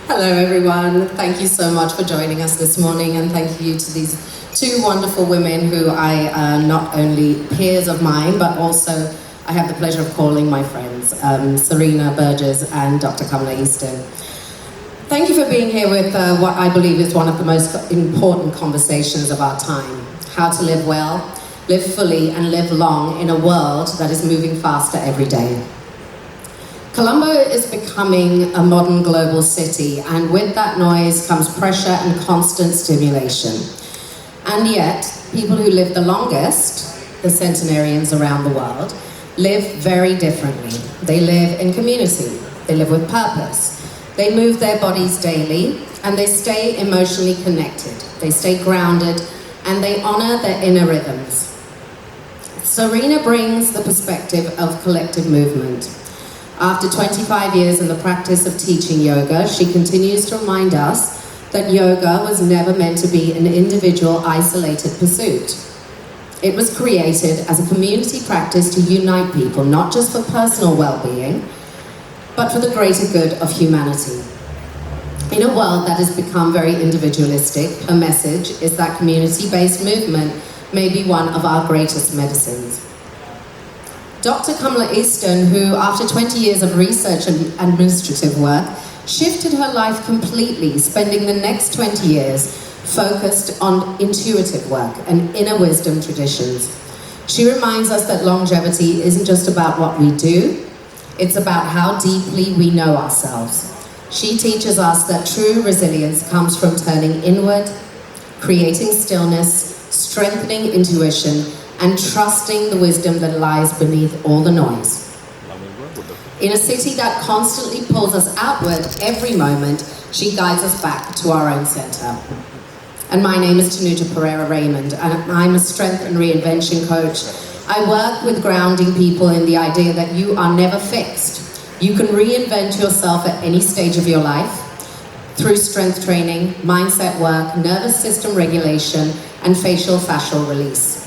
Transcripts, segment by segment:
Hello everyone, thank you so much for joining us this morning, and thank you to these two wonderful women who I are not only peers of mine, but also I have the pleasure of calling my friends, Serena Burgess and Dr Kamala Easton. Thank you for being here with what I believe is one of the most important conversations of our time: how to live well, live fully and live long in a world that is moving faster every day. Colombo is becoming a modern global city, and with that noise comes pressure and constant stimulation. And yet, people who live the longest, the centenarians around the world, live very differently. They live in community, they live with purpose, they move their bodies daily, and they stay emotionally connected, they stay grounded, and they honor their inner rhythms. Serena brings the perspective of collective movement. After 25 years in the practice of teaching yoga, she continues to remind us that yoga was never meant to be an individual, isolated pursuit. It was created as a community practice to unite people, not just for personal well-being, but for the greater good of humanity. In a world that has become very individualistic, her message is that community-based movement may be one of our greatest medicines. Dr. Kamala Easton, who after 20 years of research and administrative work, shifted her life completely, spending the next 20 years focused on intuitive work and inner wisdom traditions. She reminds us that longevity isn't just about what we do, it's about how deeply we know ourselves. She teaches us that true resilience comes from turning inward, creating stillness, strengthening intuition, and trusting the wisdom that lies beneath all the noise. In a city that constantly pulls us outward every moment, she guides us back to our own center. And my name is Tanuja Perera Raymond, and I'm a strength and reinvention coach. I work with grounding people in the idea that you are never fixed. You can reinvent yourself at any stage of your life through strength training, mindset work, nervous system regulation, and facial fascial release.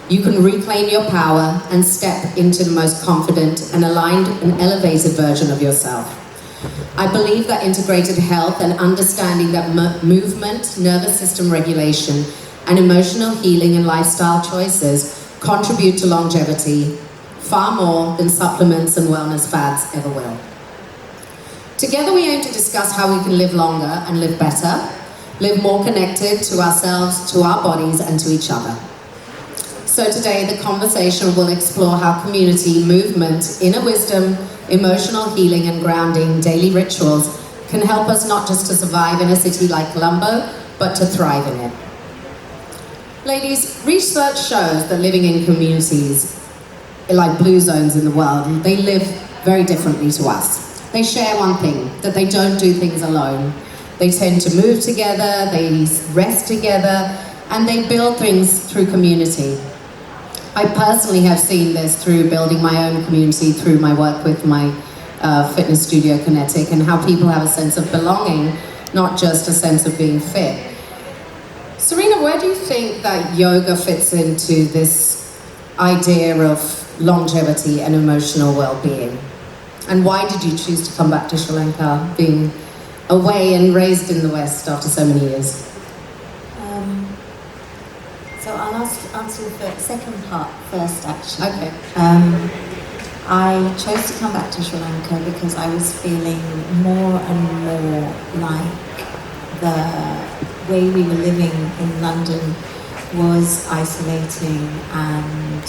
You can reclaim your power and step into the most confident and aligned and elevated version of yourself. I believe that integrated health and understanding that movement, nervous system regulation, and emotional healing and lifestyle choices contribute to longevity far more than supplements and wellness fads ever will. Together we aim to discuss how we can live longer and live better, live more connected to ourselves, to our bodies, and to each other. So today the conversation will explore how community, movement, inner wisdom, emotional healing and grounding daily rituals can help us not just to survive in a city like Colombo, but to thrive in it. Ladies, research shows that living in communities like blue zones in the world, they live very differently to us. They share one thing, that they don't do things alone. They tend to move together, they rest together, and they build things through community. I personally have seen this through building my own community through my work with my fitness studio Kinetic, and how people have a sense of belonging, not just a sense of being fit. Serena, where do you think that yoga fits into this idea of longevity and emotional well-being? And why did you choose to come back to Sri Lanka, being away and raised in the West after so many years? So I'll answer the second part first, actually. Okay. I chose to come back to Sri Lanka because I was feeling more and more like the way we were living in London was isolating, and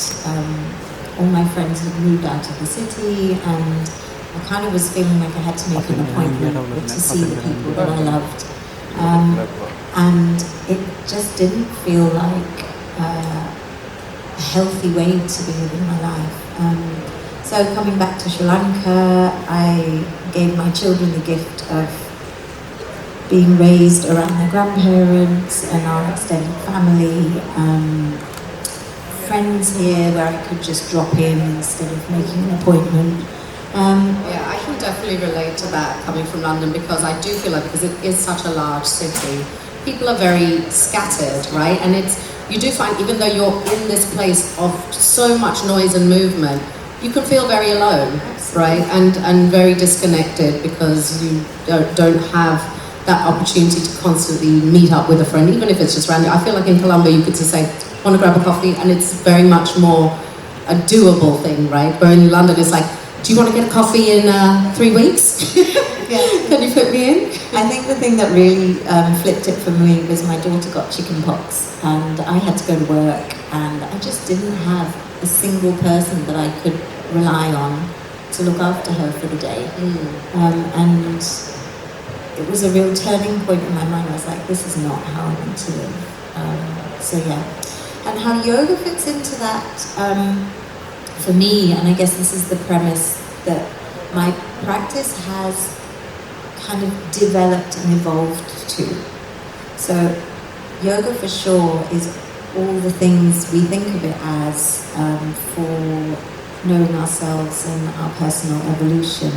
all my friends had moved out of the city, and I kind of was feeling like I had to make an appointment to see the people that I loved. And it just didn't feel like a healthy way to be living my life. So coming back to Sri Lanka, I gave my children the gift of being raised around their grandparents and our extended family, friends here where I could just drop in instead of making an appointment. Yeah, I can definitely relate to that coming from London, because I do feel like, because it is such a large city, people are very scattered, right? And you do find, even though you're in this place of so much noise and movement, you can feel very alone, right? And very disconnected because you don't have that opportunity to constantly meet up with a friend, even if it's just random. I feel like in Colombia you could just say, want to grab a coffee, and it's very much more a doable thing, right? Where in London it's like, do you want to get a coffee in 3 weeks? Yeah. Can you fit me in? I think the thing that really flipped it for me was my daughter got chicken pox and I had to go to work and I just didn't have a single person that I could rely on to look after her for the day. And it was a real turning point in my mind. I was like, this is not how I want to live. So yeah. And how yoga fits into that, for me, and I guess this is the premise that my practice has kind of developed and evolved to. So yoga for sure is all the things we think of it as for knowing ourselves and our personal evolution.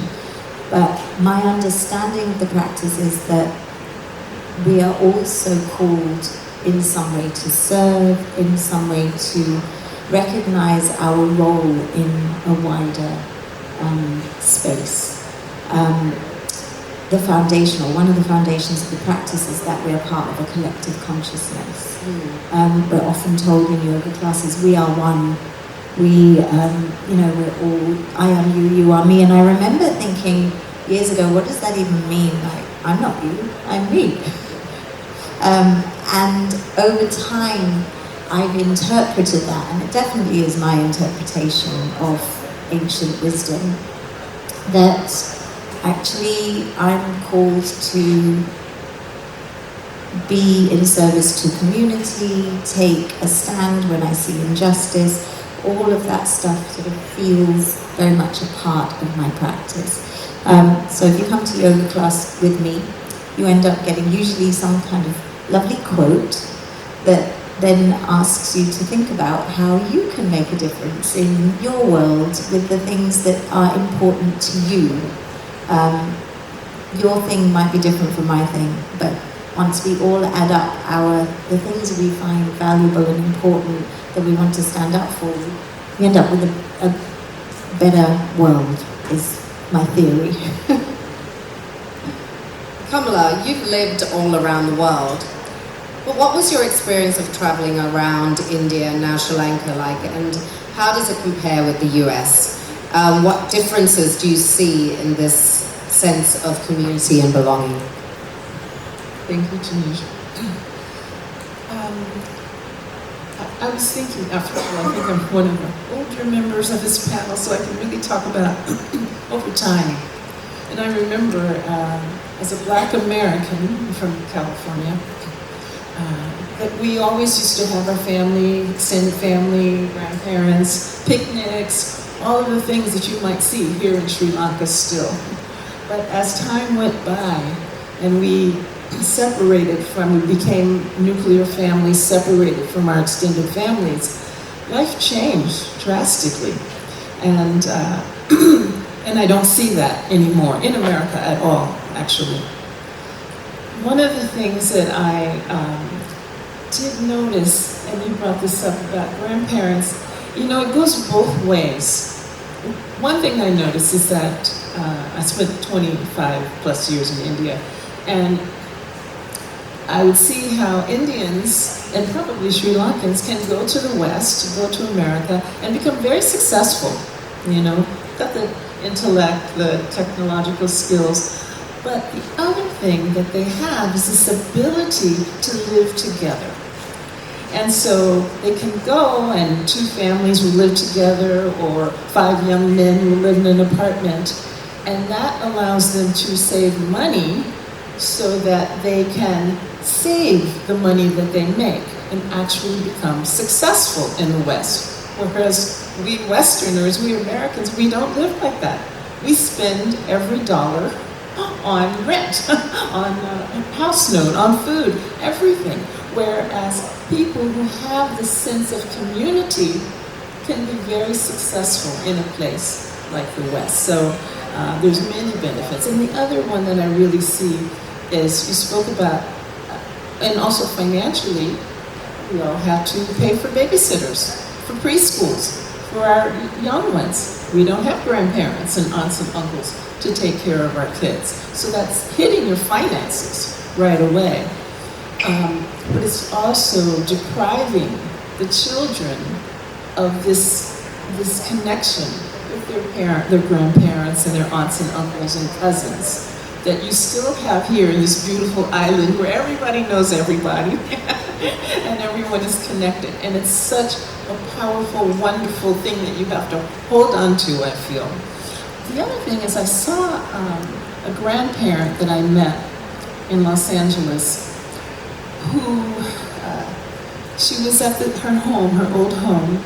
But my understanding of the practice is that we are also called in some way to serve, in some way to recognize our role in a wider space. One of the foundations of the practice is that we are part of a collective consciousness. We're often told in yoga classes, we are one. We're all, I am you, you are me. And I remember thinking years ago, what does that even mean? Like, I'm not you, I'm me. And over time, I've interpreted that, and it definitely is my interpretation of ancient wisdom, that actually I'm called to be in service to community, take a stand when I see injustice. All of that stuff sort of feels very much a part of my practice. So if you come to yoga class with me, you end up getting usually some kind of lovely quote that then asks you to think about how you can make a difference in your world with the things that are important to you. Your thing might be different from my thing, but once we all add up the things we find valuable and important that we want to stand up for, we end up with a better world, is my theory. Kamala, you've lived all around the world. But what was your experience of traveling around India and now Sri Lanka like, and how does it compare with the US? What differences do you see in this sense of community and belonging? Thank you, Tanuja. I was thinking, after all, I think I'm one of the older members of this panel, so I can really talk about over time. And I remember, as a Black American from California, that we always used to have our family, extended family, grandparents, picnics, all of the things that you might see here in Sri Lanka still. But as time went by and we became nuclear families, separated from our extended families, life changed drastically. And and I don't see that anymore in America at all, actually. One of the things that I did notice, and you brought this up about grandparents, it goes both ways. One thing I noticed is that I spent 25 plus years in India, and I would see how Indians, and probably Sri Lankans, can go to the West, go to America, and become very successful. Got the intellect, the technological skills. But the other thing that they have is this ability to live together. And so they can go, and 2 families will live together, or 5 young men will live in an apartment, and that allows them to save money so that they can save the money that they make and actually become successful in the West. Whereas we Westerners, we Americans, we don't live like that. We spend every dollar on rent, on house note, on food, everything. Whereas people who have the sense of community can be very successful in a place like the West. So there's many benefits. And the other one that I really see is, you spoke about, and also financially, we all have to pay for babysitters, for preschools, for our young ones. We don't have grandparents and aunts and uncles to take care of our kids. So that's hitting your finances right away. But it's also depriving the children of this connection with their grandparents and their aunts and uncles and cousins that you still have here in this beautiful island where everybody knows everybody and everyone is connected. And it's such a powerful, wonderful thing that you have to hold on to, I feel. The other thing is I saw a grandparent that I met in Los Angeles who, she was at her home, her old home,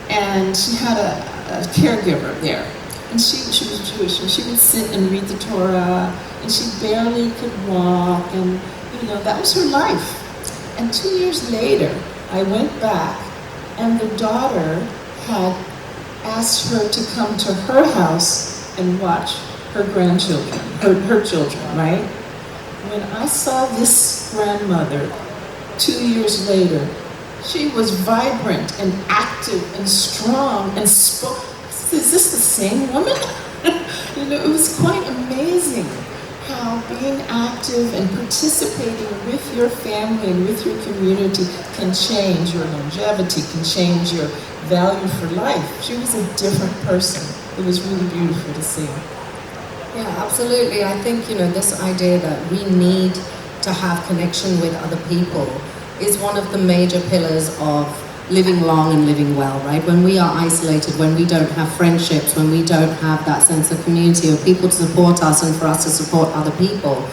and she had a caregiver there. And she was Jewish, and she would sit and read the Torah, and she barely could walk, and that was her life. And 2 years later, I went back, and the daughter had asked her to come to her house and watch her grandchildren, her children, right? When I saw this grandmother 2 years later, she was vibrant and active and strong and spoke. Is this the same woman? It was quite amazing how being active and participating with your family and with your community can change your longevity, can change your value for life. She was a different person. It was really beautiful to see. Yeah, absolutely. I think, this idea that we need to have connection with other people is one of the major pillars of living long and living well, right? When we are isolated, when we don't have friendships, when we don't have that sense of community or people to support us and for us to support other people,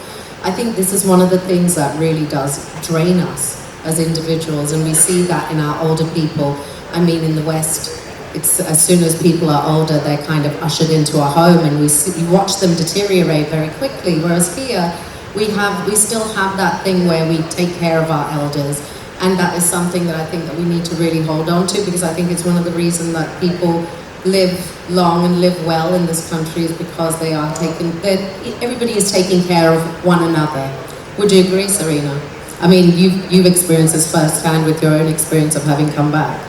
I think this is one of the things that really does drain us as individuals, and we see that in our older people. I mean, in the West, it's as soon as people are older, they're kind of ushered into a home, and we watch them deteriorate very quickly, whereas here, we still have that thing where we take care of our elders. And that is something that I think that we need to really hold on to, because I think it's one of the reasons that people live long and live well in this country is because everybody is taking care of one another. Would you agree, Serena? I mean, you've experienced this firsthand with your own experience of having come back.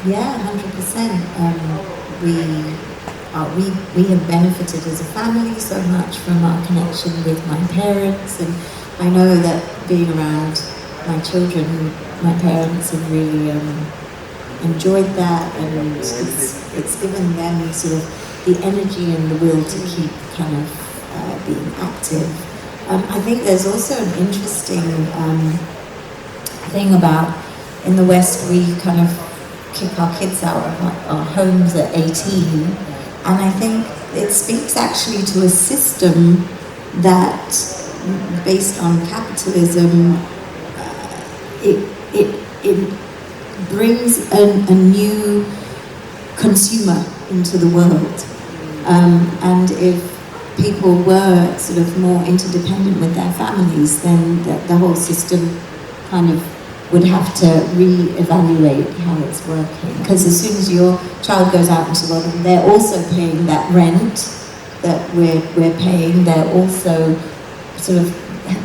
Yeah, 100%. We have benefited as a family so much from our connection with my parents, and I know that being around my children, my parents have really enjoyed that, and it's given them sort of the energy and the will to keep kind of being active. I think there's also an interesting thing about, in the West, we kind of kick our kids out of our homes at 18, and I think it speaks actually to a system that, based on capitalism, it brings a new consumer into the world. And if people were sort of more interdependent with their families, then the whole system kind of would have to re-evaluate how it's working. Because as soon as your child goes out into the world, they're also paying that rent that we're paying, they're also sort of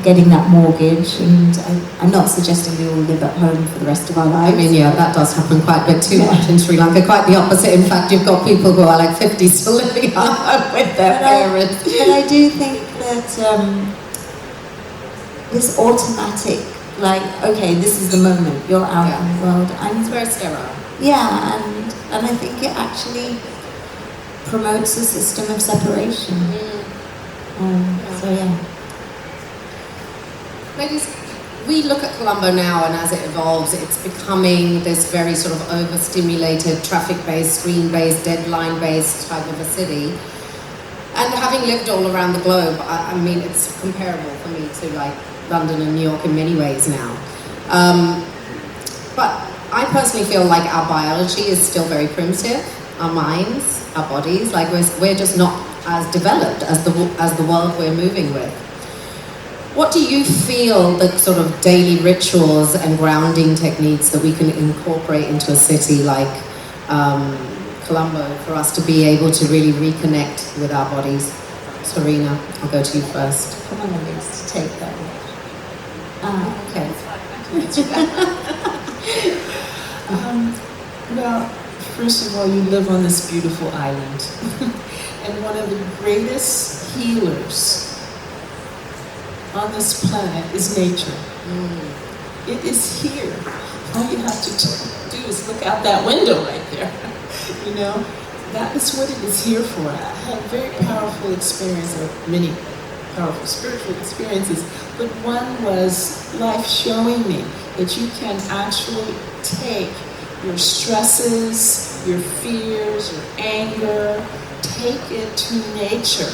getting that mortgage, and I'm not suggesting we all live at home for the rest of our lives. I mean, yeah, that does happen quite a bit too much in Sri Lanka. Quite the opposite. In fact, you've got people who are like 50 still living at home with their parents. But I do think that this automatic, like, okay, this is the moment, you're out in the world. And it's very sterile. Yeah, and I think it actually promotes a system of separation. So yeah. Ladies, we look at Colombo now, and as it evolves, it's becoming this very sort of overstimulated, traffic-based, screen-based, deadline-based type of a city. And having lived all around the globe, I mean, it's comparable for me to like London and New York in many ways now. But I personally feel like our biology is still very primitive, our minds, our bodies, like we're just not as developed as the world we're moving with. What do you feel the sort of daily rituals and grounding techniques that we can incorporate into a city like Colombo for us to be able to really reconnect with our bodies? Serena, I'll go to you first. Come on, needs to take that one. Okay. Well, First of all, you live on this beautiful island. And one of the greatest healers on this planet is nature. It is here. All you have to do is look out that window right there. You know, that is what it is here for. I had a very powerful experience, or many powerful spiritual experiences, but one was life showing me that you can actually take your stresses, your fears, your anger, take it to nature.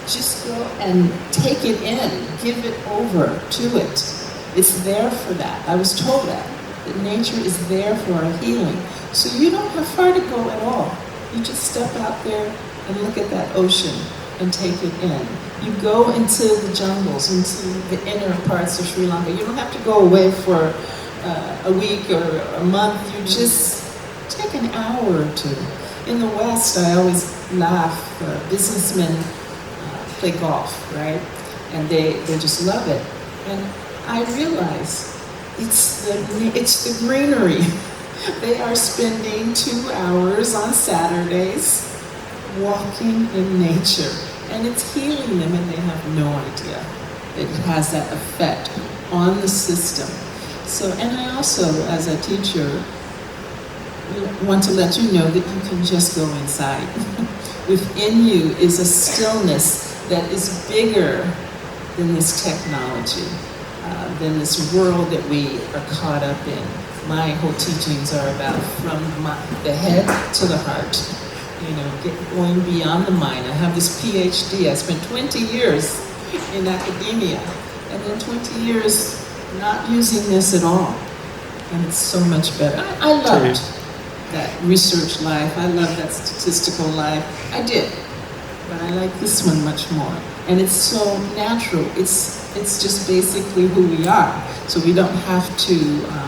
Just go and take it in, give it over to it. It's there for that. I was told that nature is there for our healing. So you don't have far to go at all. You just step out there and look at that ocean and take it in. You go into the jungles, into the inner parts of Sri Lanka. You don't have to go away for a week or a month. You just take an hour or two. In the West, I always laugh. Businessmen play golf, right? And they just love it. And I realize it's the greenery. They are spending 2 hours on Saturdays walking in nature. And it's healing them, and they have no idea that it has that effect on the system. So, and I also, as a teacher, want to let you know that you can just go inside. Within you is a stillness that is bigger than this technology, than this world that we are caught up in. My whole teachings are about from the head to the heart. You know, going beyond the mind. I have this PhD. I spent 20 years in academia, and then 20 years not using this at all. And it's so much better. I loved that research life. I love that statistical life. I did. But I like this one much more. And it's so natural. It's just basically who we are. So we don't have to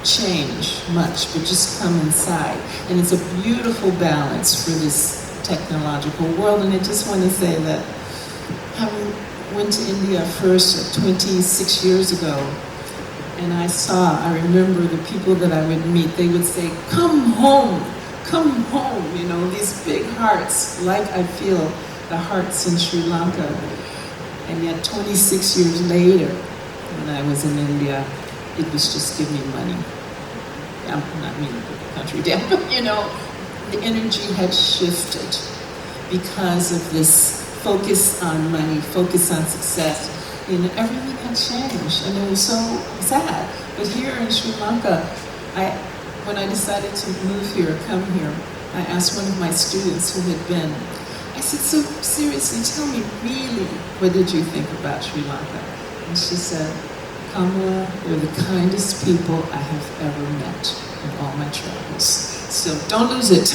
change much, but just come inside. And it's a beautiful balance for this technological world. And I just want to say that having went to India first 26 years ago, and I remember the people that I would meet, they would say, come home, you know, these big hearts, like I feel the hearts in Sri Lanka. And yet 26 years later, when I was in India, it was just give me money. I'm not meaning to put the country down, but you know, the energy had shifted because of this focus on money, focus on success. You know, everything had changed, and it was so sad. But here in Sri Lanka, when I decided to move here, come here, I asked one of my students who had been, I said, so seriously, tell me really, what did you think about Sri Lanka? And she said, Kamala, you're the kindest people I have ever met in all my travels. So don't lose it,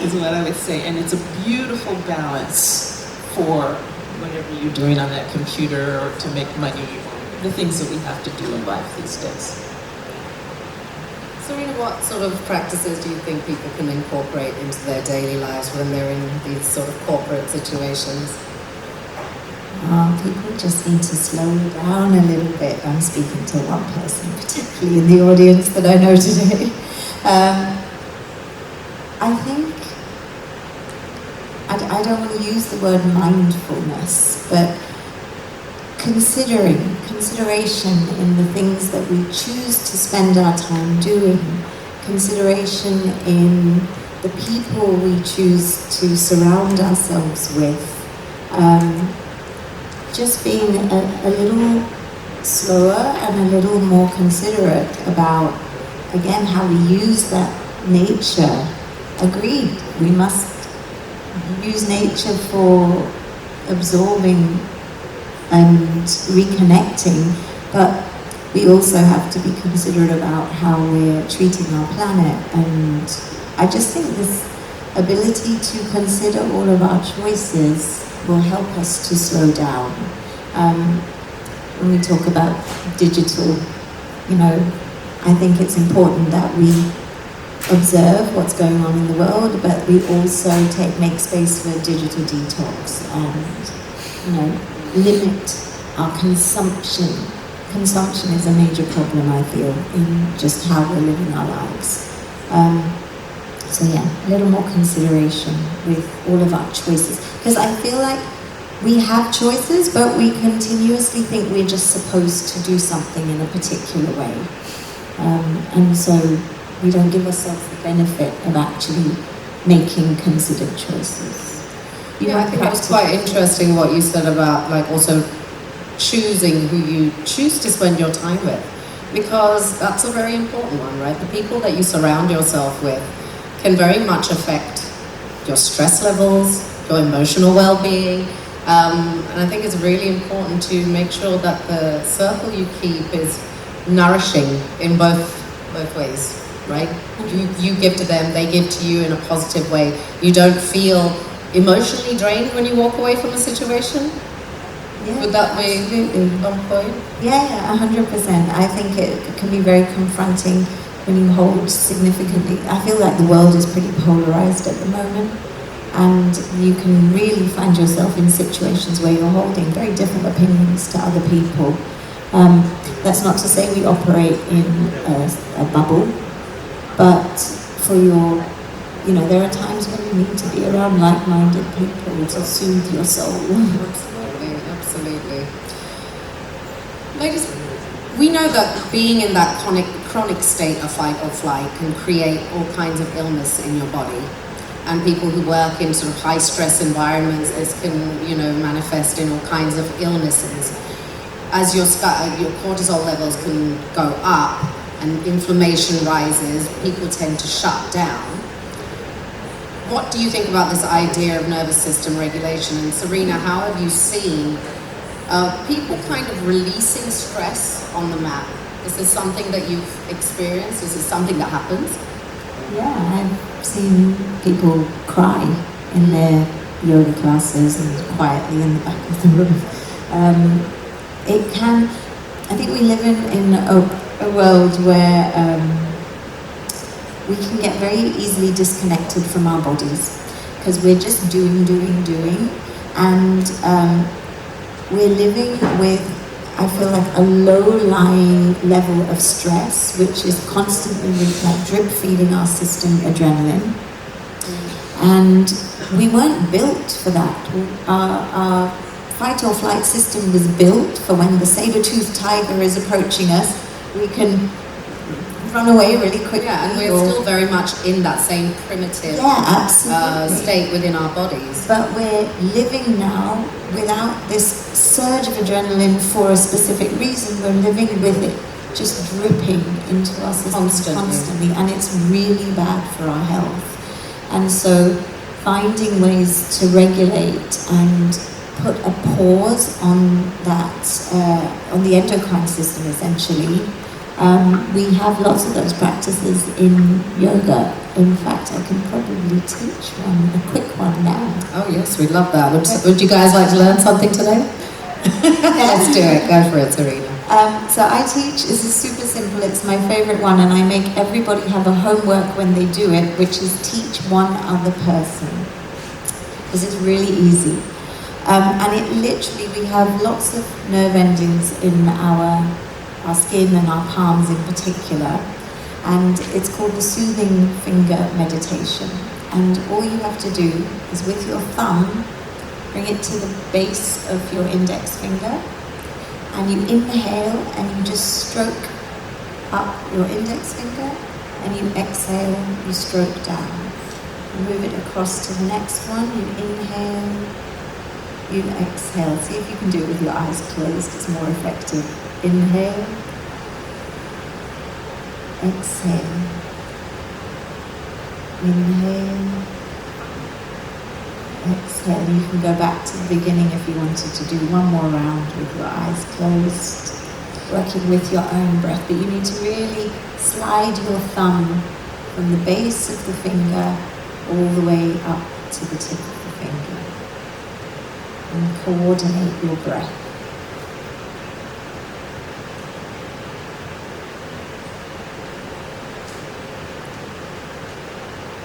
is what I would say. And it's a beautiful balance for whatever you're doing on that computer or to make money, the things that we have to do in life these days. Serena, what sort of practices do you think people can incorporate into their daily lives when they're in these sort of corporate situations? People just need to slow down a little bit. I'm speaking to one person, particularly in the audience that I know today. I think, I don't want to use the word mindfulness, but consideration in the things that we choose to spend our time doing, consideration in the people we choose to surround ourselves with, just being a little slower and a little more considerate about, again, how we use that nature. Agreed, we must use nature for absorbing and reconnecting, but we also have to be considerate about how we're treating our planet. And I just think this ability to consider all of our choices will help us to slow down. When we talk about digital, you know, I think it's important that we observe what's going on in the world, but we also make space for digital detox and, you know, limit our consumption. Consumption is a major problem, I feel, in just how we're living our lives. So yeah, a little more consideration with all of our choices. Because I feel like we have choices, but we continuously think we're just supposed to do something in a particular way. And so we don't give ourselves the benefit of actually making considered choices. Yeah, I think it was quite interesting what you said about like also choosing who you choose to spend your time with, because that's a very important one, right? The people that you surround yourself with can very much affect your stress levels, your emotional well-being, and I think it's really important to make sure that the circle you keep is nourishing in both ways, right? You give to them, they give to you in a positive way. You don't feel emotionally drained when you walk away from a situation. Yeah, would that be on point? Yeah, 100%. I think it can be very confronting when you hold significantly. I feel like the world is pretty polarized at the moment, and you can really find yourself in situations where you're holding very different opinions to other people. That's not to say we operate in a bubble, but for your, there are times when you need to be around like-minded people to soothe your soul. Absolutely. Ladies, we know that being in that chronic state of fight or flight can create all kinds of illness in your body. And people who work in sort of high stress environments, this can, manifest in all kinds of illnesses. As your cortisol levels can go up and inflammation rises, people tend to shut down. What do you think about this idea of nervous system regulation? And Serena, how have you seen people kind of releasing stress on the mat? Is this something that you've experienced? Is this something that happens? Yeah, I've seen people cry in their yoga classes and quietly in the back of the room. I think we live in a world where we can get very easily disconnected from our bodies because we're just doing, and we're living with, I feel like, a low-lying level of stress, which is constantly drip-feeding our system adrenaline. And we weren't built for that. Our fight or flight system was built for when the saber-toothed tiger is approaching us, we can run away really quickly. Yeah, and we're still very much in that same primitive state within our bodies. But we're living now without this surge of adrenaline for a specific reason. We're living with it just dripping into our system constantly, and it's really bad for our health. And so finding ways to regulate and put a pause on that, on the endocrine system essentially. We have lots of those practices in yoga. In fact, I can probably teach a quick one now. Oh yes, we'd love that. Would you guys like to learn something today? Let's do it. Go for it, Serena. So I teach, this is super simple, it's my favorite one, and I make everybody have a homework when they do it, which is teach one other person. Because it's really easy. And it literally, we have lots of nerve endings in our skin and our palms in particular, and it's called the soothing finger meditation. And all you have to do is with your thumb bring it to the base of your index finger, and you inhale and you just stroke up your index finger, and you exhale, you stroke down. You move it across to the next one, you inhale, you exhale. See if you can do it with your eyes closed, it's more effective. Inhale, exhale, inhale, exhale. You can go back to the beginning if you wanted to do one more round with your eyes closed, working with your own breath, but you need to really slide your thumb from the base of the finger all the way up to the tip of the finger, and coordinate your breath.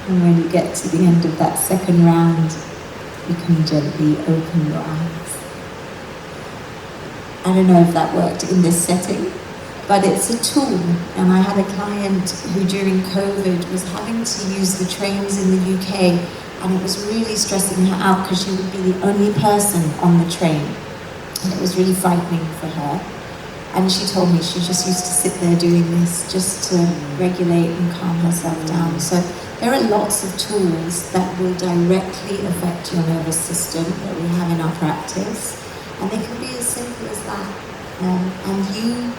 And when you get to the end of that second round, you can gently open your eyes. I don't know if that worked in this setting, but it's a tool. And I had a client who during COVID was having to use the trains in the UK, and it was really stressing her out because she would be the only person on the train. And it was really frightening for her. And she told me she just used to sit there doing this just to regulate and calm herself down. So there are lots of tools that will directly affect your nervous system that we have in our practice. And they can be as simple as that. And you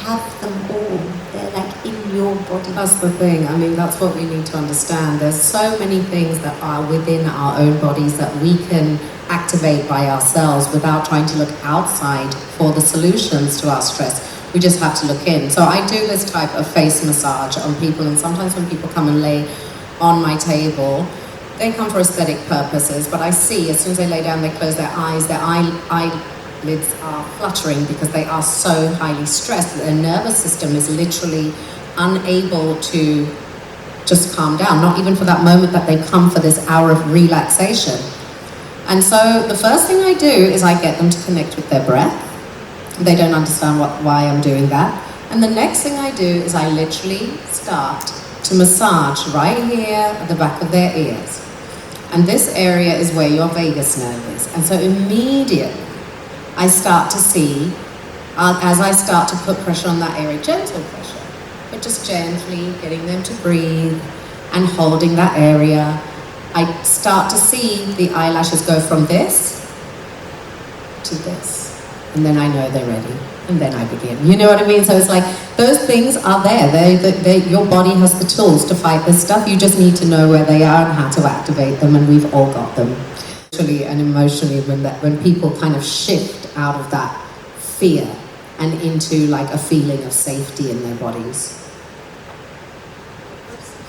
have them all. They're like in your body. That's the thing. I mean, that's what we need to understand. There's so many things that are within our own bodies that we can activate by ourselves without trying to look outside for the solutions to our stress. We just have to look in. So I do this type of face massage on people, and sometimes when people come and lay on my table, they come for aesthetic purposes, but I see as soon as they lay down, they close their eyes, their eyelids are fluttering because they are so highly stressed that their nervous system is literally unable to just calm down, not even for that moment that they come for this hour of relaxation. And so the first thing I do is I get them to connect with their breath. They don't understand why I'm doing that. And the next thing I do is I literally start to massage right here at the back of their ears. And this area is where your vagus nerve is. And so immediately I start to see, as I start to put pressure on that area, gentle pressure, but just gently getting them to breathe and holding that area, I start to see the eyelashes go from this to this. And then I know they're ready. And then I begin. You know what I mean? So it's like, those things are there. Your body has the tools to fight this stuff. You just need to know where they are and how to activate them, and we've all got them. Mentally and emotionally, when people kind of shift out of that fear and into like a feeling of safety in their bodies.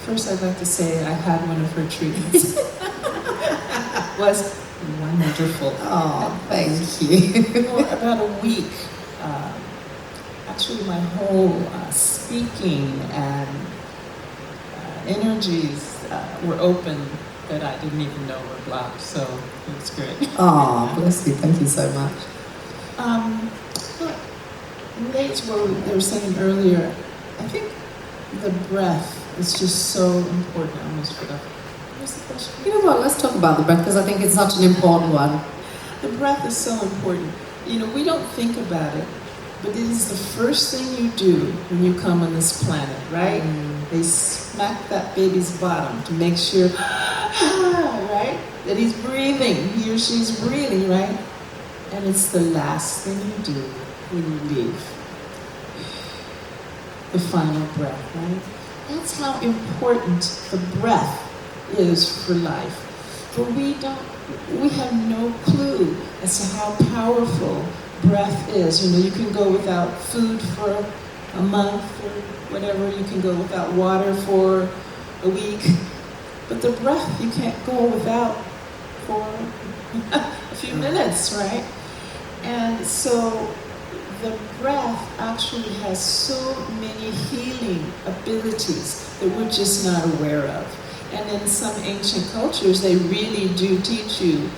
First, I'd like to say I had one of her treatments. It was wonderful. Oh, thank you. For about a week. Actually, my whole speaking and energies were open that I didn't even know were blocked, so it was great. Oh, bless you. Thank you so much. Related to what they were saying earlier, I think the breath is just so important. I almost forgot. What was the question? You know what? Let's talk about the breath because I think it's such an important one. The breath is so important. You know, we don't think about it, but it is the first thing you do when you come on this planet, right? They smack that baby's bottom to make sure, right? That he's breathing, he or she's breathing, right? And it's the last thing you do when you leave. The final breath, right? That's how important the breath is for life. But we have no clue as to how powerful breath is. You know, you can go without food for a month or whatever, you can go without water for a week, but the breath you can't go without for a few minutes, right? And so the breath actually has so many healing abilities that we're just not aware of. And in some ancient cultures, they really do teach you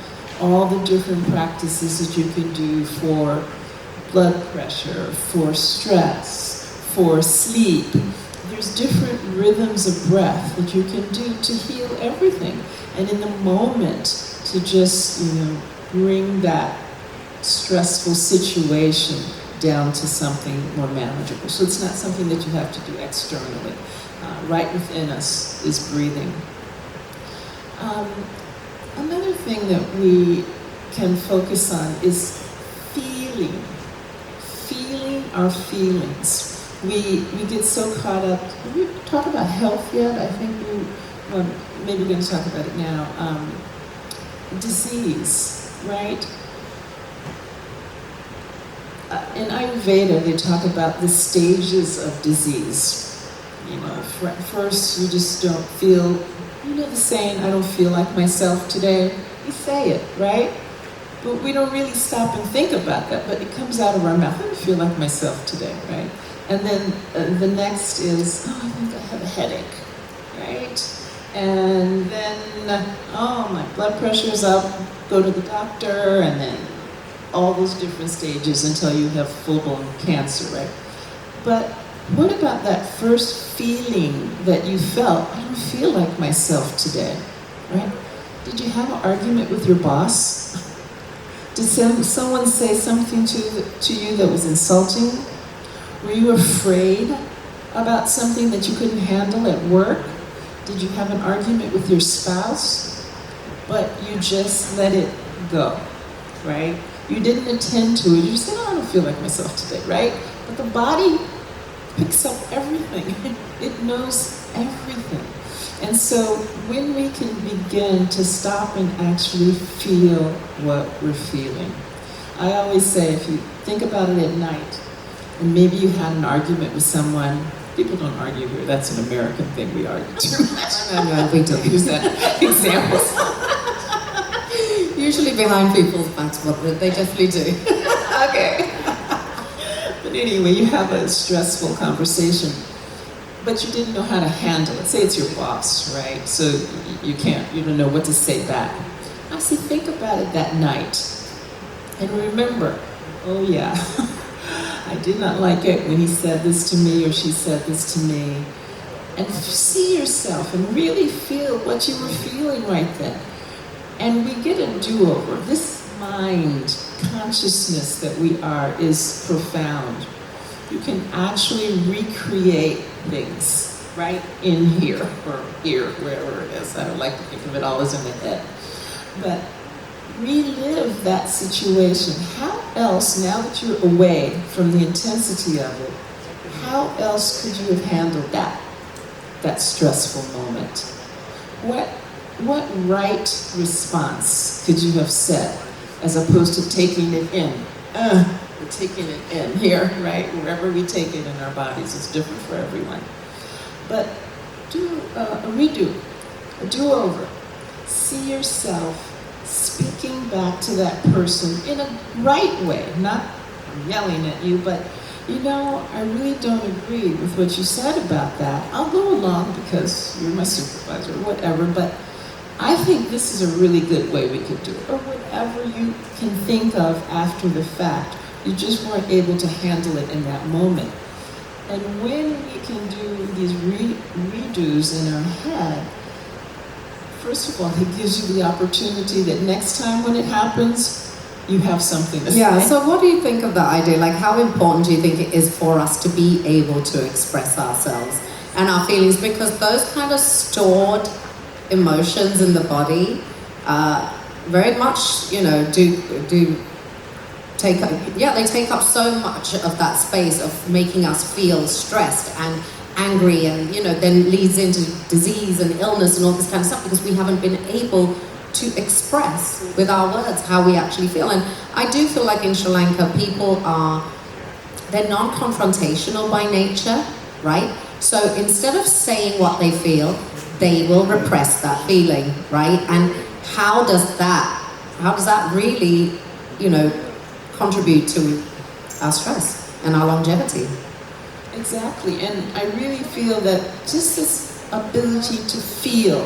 all the different practices that you can do for blood pressure, for stress, for sleep. There's different rhythms of breath that you can do to heal everything. And in the moment, to just, you know, bring that stressful situation down to something more manageable. So it's not something that you have to do externally. Right within us is breathing. Another thing that we can focus on is feeling our feelings. We get so caught up. Did we talk about health yet? I think maybe we're going to talk about it now. Disease, right? In Ayurveda, they talk about the stages of disease. You know, first you just don't feel, you know the saying, I don't feel like myself today. We say it, right? But we don't really stop and think about that, but it comes out of our mouth. I don't feel like myself today, right? And then the next is, oh, I think I have a headache, right? And then, oh, my blood pressure's up, go to the doctor, and then all those different stages until you have full-blown cancer, right? But what about that first feeling that you felt, I don't feel like myself today, right? Did you have an argument with your boss? Did someone say something to you that was insulting? Were you afraid about something that you couldn't handle at work? Did you have an argument with your spouse? But you just let it go, right? You didn't attend to it. You said, oh, I don't feel like myself today, right? But the body picks up everything. It knows everything. And so when we can begin to stop and actually feel what we're feeling. I always say, if you think about it at night, and maybe you had an argument with someone. People don't argue here. That's an American thing. We argue too much. No, we don't Use that examples. Usually behind people's backs, but they definitely do. Okay. But anyway, you have a stressful conversation, but you didn't know how to handle it. Say it's your boss, right? So you don't know what to say back. I say, think about it that night. And remember, oh yeah, I did not like it when he said this to me or she said this to me. And see yourself and really feel what you were feeling right then. And we get a do-over. This mind consciousness that we are is profound. You can actually recreate things right in here or here, wherever it is. I don't like to think of it all as in the head. But relive that situation. How else, now that you're away from the intensity of it, how else could you have handled that stressful moment? What right response could you have said as opposed to taking it in? We're taking it in here, right? Wherever we take it in our bodies, it's different for everyone. But do a redo, a do-over. See yourself speaking back to that person in a right way, not yelling at you, but you know, I really don't agree with what you said about that. I'll go along because you're my supervisor or whatever, but I think this is a really good way we could do it. Or whatever you can think of after the fact. You just weren't able to handle it in that moment. And when we can do these redos in our head, first of all, it gives you the opportunity that next time when it happens, you have something to say. Yeah, so what do you think of that idea? Like, how important do you think it is for us to be able to express ourselves and our feelings? Because those kind of stored emotions in the body very much, you know, do take up, they take up so much of that space of making us feel stressed and angry, and you know, then leads into disease and illness and all this kind of stuff because we haven't been able to express with our words how we actually feel. And I do feel like in Sri Lanka, people they're non-confrontational by nature, right? So instead of saying what they feel, they will repress that feeling, right? And how does that really, you know, contribute to our stress and our longevity? Exactly, and I really feel that just this ability to feel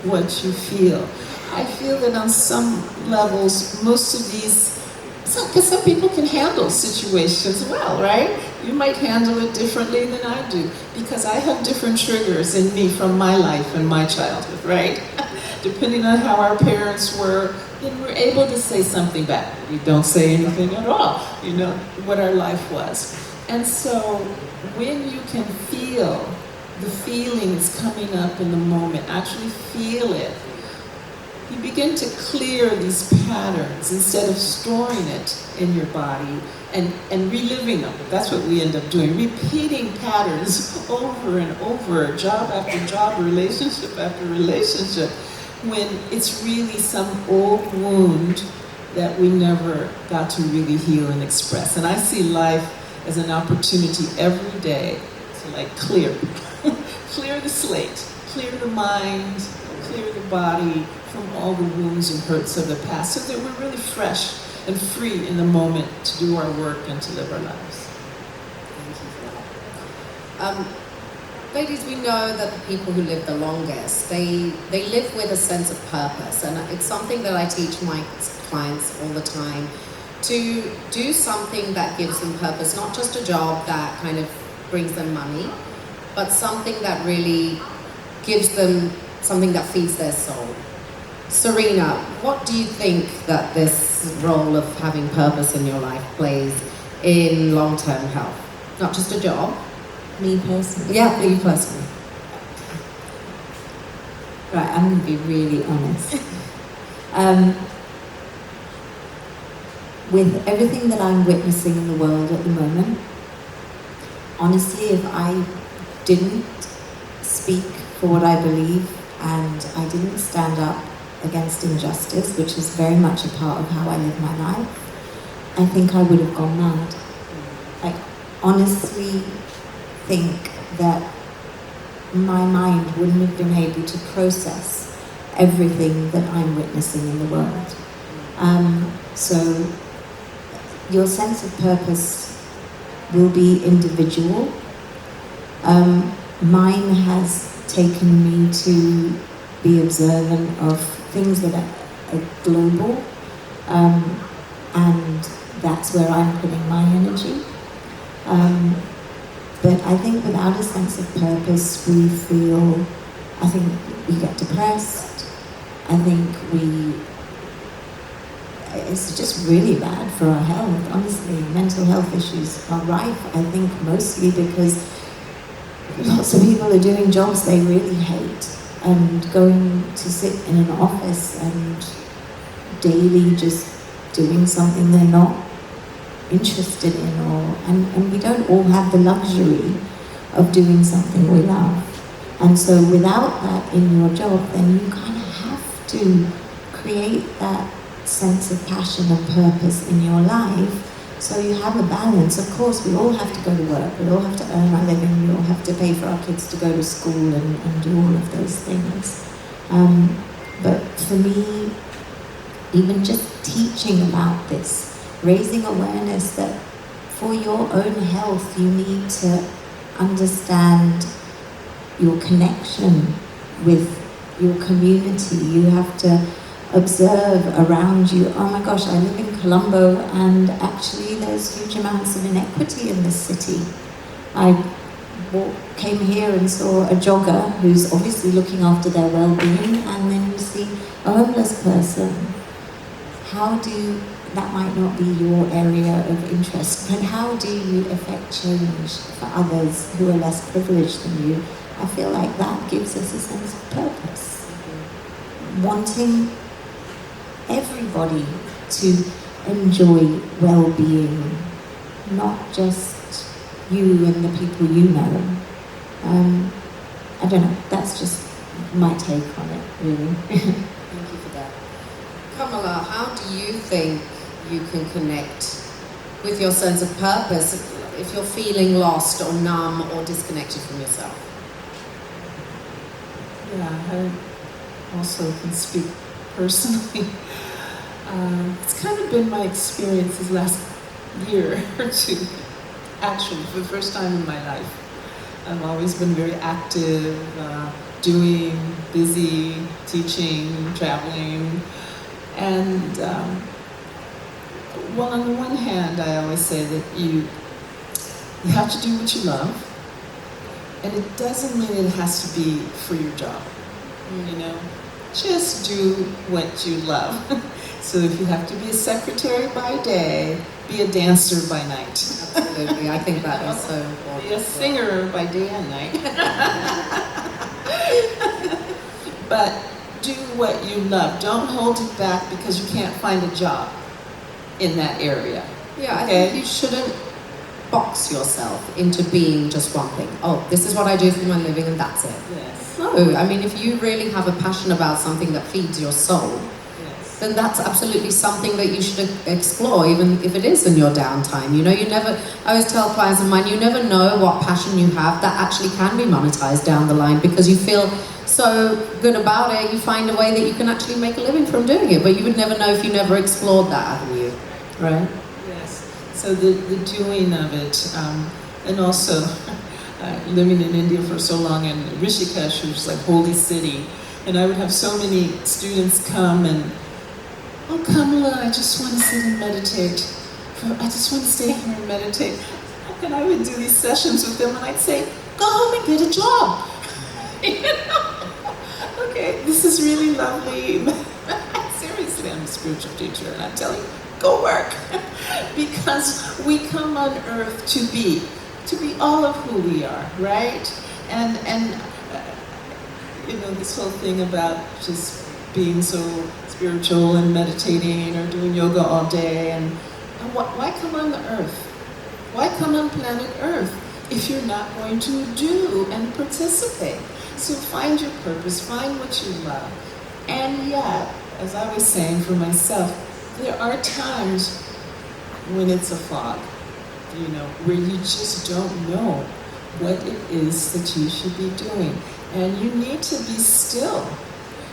what you feel. I feel that on some levels, most of these, because some people can handle situations well, right? You might handle it differently than I do, because I have different triggers in me from my life and my childhood, right? Depending on how our parents were, then we're able to say something back. We don't say anything at all, you know, what our life was. And so when you can feel the feelings coming up in the moment, actually feel it, you begin to clear these patterns instead of storing it in your body and reliving them. That's what we end up doing, repeating patterns over and over, job after job, relationship after relationship, when it's really some old wound that we never got to really heal and express. And I see life as an opportunity every day to like clear the slate, clear the mind, clear the body from all the wounds and hurts of the past so that we're really fresh and free in the moment to do our work and to live our lives. Thank you for that. Ladies, we know that the people who live the longest, they live with a sense of purpose, and it's something that I teach my clients all the time, to do something that gives them purpose, not just a job that kind of brings them money, but something that really gives them something that feeds their soul. Serena, what do you think that this role of having purpose in your life plays in long-term health? Not just a job. Me personally? Yeah, you personally. Right, I'm going to be really honest. With everything that I'm witnessing in the world at the moment, honestly, if I didn't speak for what I believe and I didn't stand up against injustice, which is very much a part of how I live my life, I think I would have gone mad. I honestly think that my mind wouldn't have been able to process everything that I'm witnessing in the world. So your sense of purpose will be individual. Mine has taken me to be observant of things that are global, and that's where I'm putting my energy. But I think without a sense of purpose, I think we get depressed. I think it's just really bad for our health, honestly. Mental health issues are rife, I think, mostly because lots of people are doing jobs they really hate and going to sit in an office and daily just doing something they're not interested in, and we don't all have the luxury of doing something we love. And so without that in your job, then you kind of have to create that sense of passion and purpose in your life, so you have a balance. Of course, we all have to go to work, we all have to earn our living, we all have to pay for our kids to go to school and do all of those things. But for me, even just teaching about this, raising awareness that for your own health, you need to understand your connection with your community. You have to observe around you. Oh my gosh, I live in Colombo, and actually there's huge amounts of inequity in this city. I came here and saw a jogger who's obviously looking after their well-being, and then you see a homeless person. That might not be your area of interest, but how do you affect change for others who are less privileged than you? I feel like that gives us a sense of purpose. Wanting everybody to enjoy well-being, not just you and the people you know. I don't know, that's just my take on it, really. Thank you for that. Kamala, how do you think you can connect with your sense of purpose if you're feeling lost or numb or disconnected from yourself? Yeah, I also can speak personally. It's kind of been my experience this last year or two, actually, for the first time in my life. I've always been very active, doing, busy, teaching, traveling, and well, on the one hand, I always say that you have to do what you love, and it doesn't mean it has to be for your job, you know? Just do what you love. So if you have to be a secretary by day, be a dancer by night. Absolutely, I think that is so important. Be a singer by day and night. But do what you love. Don't hold it back because you can't find a job in that area. Yeah, I think you shouldn't box yourself into being just one thing. Oh, this is what I do for my living and that's it. Yes. No, I mean, if you really have a passion about something that feeds your soul, Yes. then that's absolutely something that you should explore, even if it is in your downtime. You know, I always tell clients of mine, you never know what passion you have that actually can be monetized down the line, because you feel so good about it, you find a way that you can actually make a living from doing it, but you would never know if you never explored that avenue, right? Yes. So the doing of it, and also living in India for so long, and Rishikesh, which is like holy city, and I would have so many students come and, oh Kamala, I just want to sit and meditate. I just want to stay here and meditate. And I would do these sessions with them, and I'd say, go home and get a job. You know? Okay, this is really lovely. Seriously, I'm a spiritual teacher, and I'm telling you, go work. Because we come on earth to be all of who we are, right? And you know, this whole thing about just being so spiritual and meditating or doing yoga all day, and why come on the earth? Why come on planet Earth if you're not going to do and participate? So find your purpose, find what you love. And yet, as I was saying for myself, there are times when it's a fog, you know, where you just don't know what it is that you should be doing. And you need to be still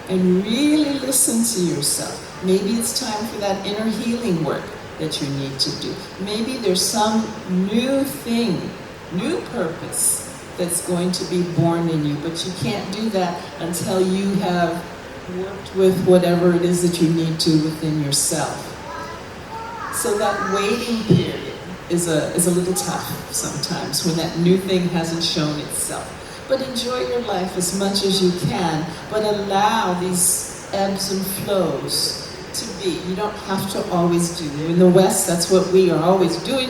and really listen to yourself. Maybe it's time for that inner healing work that you need to do. Maybe there's some new thing, new purpose that's going to be born in you, but you can't do that until you have worked with whatever it is that you need to within yourself. So that waiting period is a little tough sometimes when that new thing hasn't shown itself. But enjoy your life as much as you can, but allow these ebbs and flows to be. You don't have to always do. In the West, that's what we are always doing,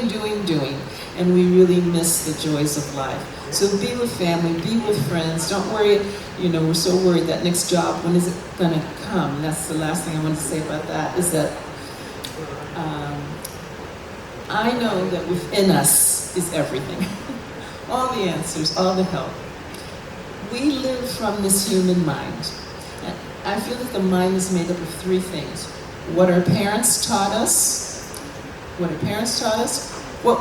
and we really miss the joys of life. So be with family, be with friends. Don't worry, you know, we're so worried that next job, when is it gonna come? And that's the last thing I want to say about that, is that I know that within us is everything. All the answers, all the help. We live from this human mind. I feel that the mind is made up of three things. What our parents taught us, what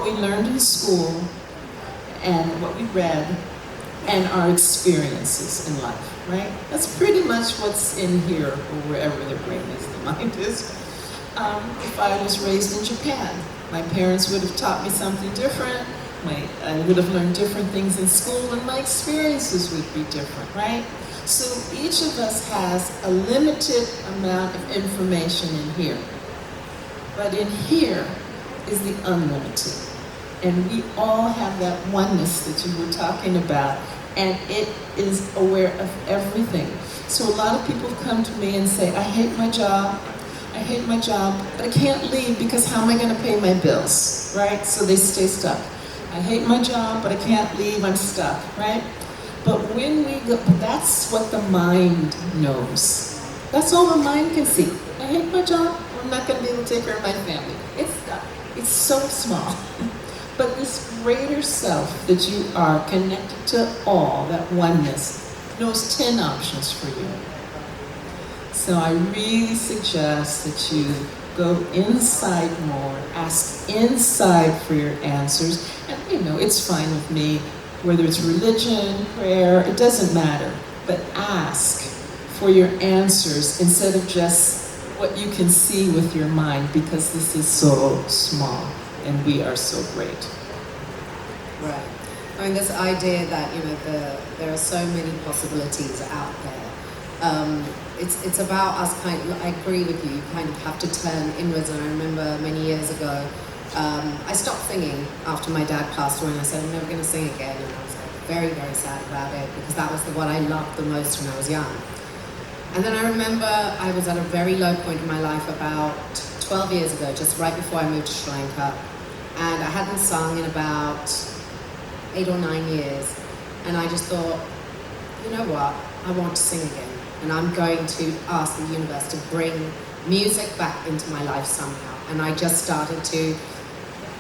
we learned in school, and what we read, and our experiences in life, right? That's pretty much what's in here, or wherever the brain is, the mind is. If I was raised in Japan, my parents would have taught me something different. I would have learned different things in school, and my experiences would be different, right? So each of us has a limited amount of information in here. But in here is the unlimited. And we all have that oneness that you were talking about, and it is aware of everything. So a lot of people come to me and say, I hate my job, but I can't leave because how am I going to pay my bills, right? So they stay stuck. I hate my job, but I can't leave, I'm stuck, right? But when we go, that's what the mind knows. That's all the mind can see. I hate my job, I'm not going to be able to take care of my family. It's stuck. It's so small. But this greater self that you are connected to all, that oneness, knows 10 options for you. So I really suggest that you go inside more, ask inside for your answers, and you know, it's fine with me, whether it's religion, prayer, it doesn't matter, but ask for your answers instead of just what you can see with your mind, because this is so small and we are so great. Right. I mean, this idea that, you know, there are so many possibilities out there. It's about us I agree with you, you kind of have to turn inwards. And I remember many years ago, I stopped singing after my dad passed away, and I said, I'm never going to sing again. And I was like, very, very sad about it, because that was the one I loved the most when I was young. And then I remember I was at a very low point in my life about 12 years ago, just right before I moved to Sri Lanka. And I hadn't sung in about 8 or 9 years. And I just thought, you know what, I want to sing again. And I'm going to ask the universe to bring music back into my life somehow. And I just started to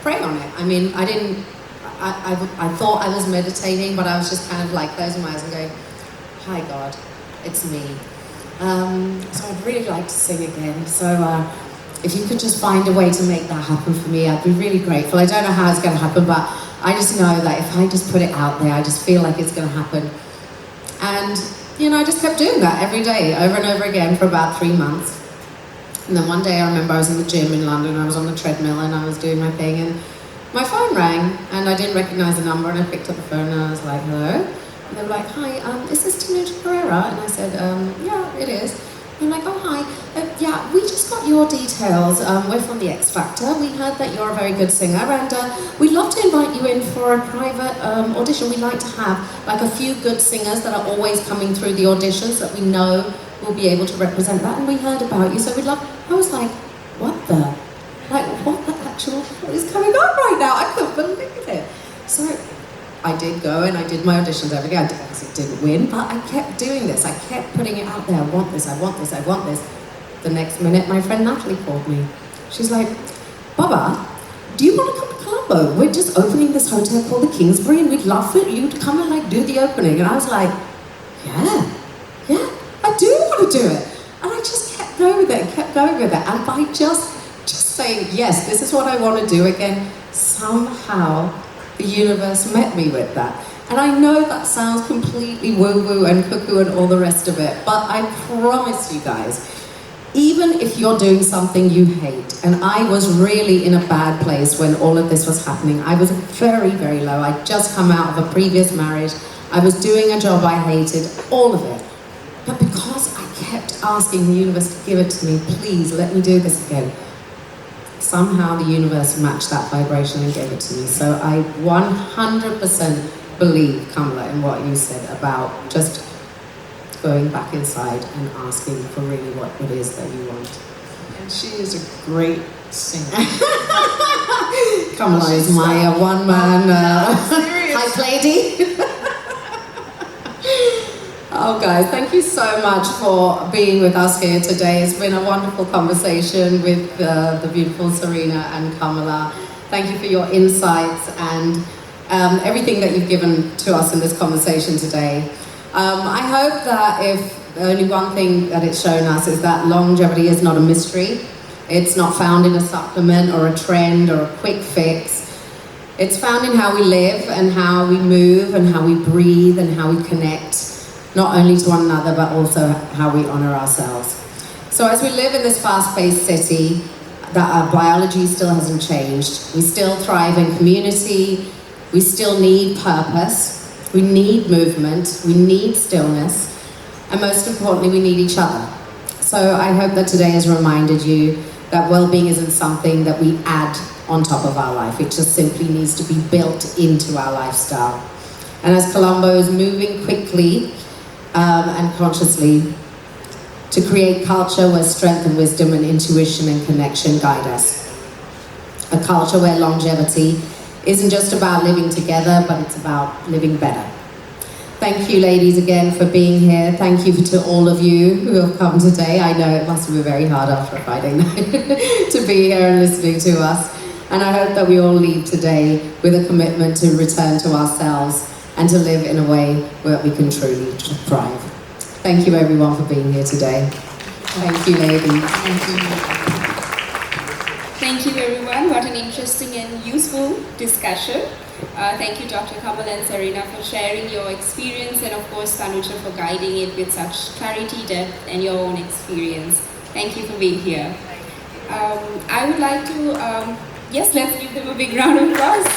pray on it. I mean, I thought I was meditating, but I was just kind of like closing my eyes and going, hi God, it's me. So I'd really like to sing again. So if you could just find a way to make that happen for me, I'd be really grateful. I don't know how it's going to happen, but I just know that if I just put it out there, I just feel like it's going to happen. And, you know, I just kept doing that every day, over and over again for about 3 months. And then one day I remember I was in the gym in London, I was on the treadmill and I was doing my thing, and my phone rang and I didn't recognize the number, and I picked up the phone and I was like, hello? And they were like, hi, is this Tanuja Perera? And I said, yeah, it is. I'm like, oh hi, yeah, we just got your details. We're from the X Factor. We heard that you're a very good singer, and we'd love to invite you in for a private audition. We'd like to have like a few good singers that are always coming through the auditions that we know will be able to represent that. And we heard about you, so we'd love. I was like, what the actual what is coming on right now? I couldn't believe it. So I did go and I did my auditions every day. I obviously didn't win, but I kept doing this. I kept putting it out there. I want this, I want this, I want this. The next minute, my friend Natalie called me. She's like, Baba, do you want to come to Colombo? We're just opening this hotel called the Kingsbury and we'd love for you to come and like do the opening. And I was like, yeah, I do want to do it. And I just kept going with it, kept going with it. And by just saying, yes, this is what I want to do again, somehow the universe met me with that. And I know that sounds completely woo-woo and cuckoo and all the rest of it, but I promise you guys, even if you're doing something you hate, and I was really in a bad place when all of this was happening. I was very, very low. I'd just come out of a previous marriage. I was doing a job I hated, all of it. But because I kept asking the universe to give it to me, please let me do this again, somehow the universe matched that vibration and gave it to me. So I 100% believe, Kamala, in what you said about just going back inside and asking for really what it is that you want. And she is a great singer. Kamala is my one-man hype lady. Oh guys, thank you so much for being with us here today. It's been a wonderful conversation with the beautiful Serena and Kamala. Thank you for your insights and everything that you've given to us in this conversation today. I hope that if only one thing that it's shown us is that longevity is not a mystery. It's not found in a supplement or a trend or a quick fix. It's found in how we live and how we move and how we breathe and how we connect, not only to one another, but also how we honor ourselves. So as we live in this fast-paced city, that our biology still hasn't changed. We still thrive in community. We still need purpose. We need movement. We need stillness. And most importantly, we need each other. So I hope that today has reminded you that well-being isn't something that we add on top of our life. It just simply needs to be built into our lifestyle. And as Colombo is moving quickly, and consciously to create culture where strength and wisdom and intuition and connection guide us. A culture where longevity isn't just about living together, but it's about living better. Thank you, ladies, again for being here. Thank you to all of you who have come today. I know it must have been very hard after a Friday night to be here and listening to us. And I hope that we all leave today with a commitment to return to ourselves and to live in a way where we can truly thrive. Thank you everyone for being here today. Thank you, ladies. Thank you. Thank you everyone. What an interesting and useful discussion. Thank you Dr. Kamala and Serena for sharing your experience, and of course Tanuja for guiding it with such clarity, depth and your own experience. Thank you for being here. I would like to, yes, let's give them a big round of applause.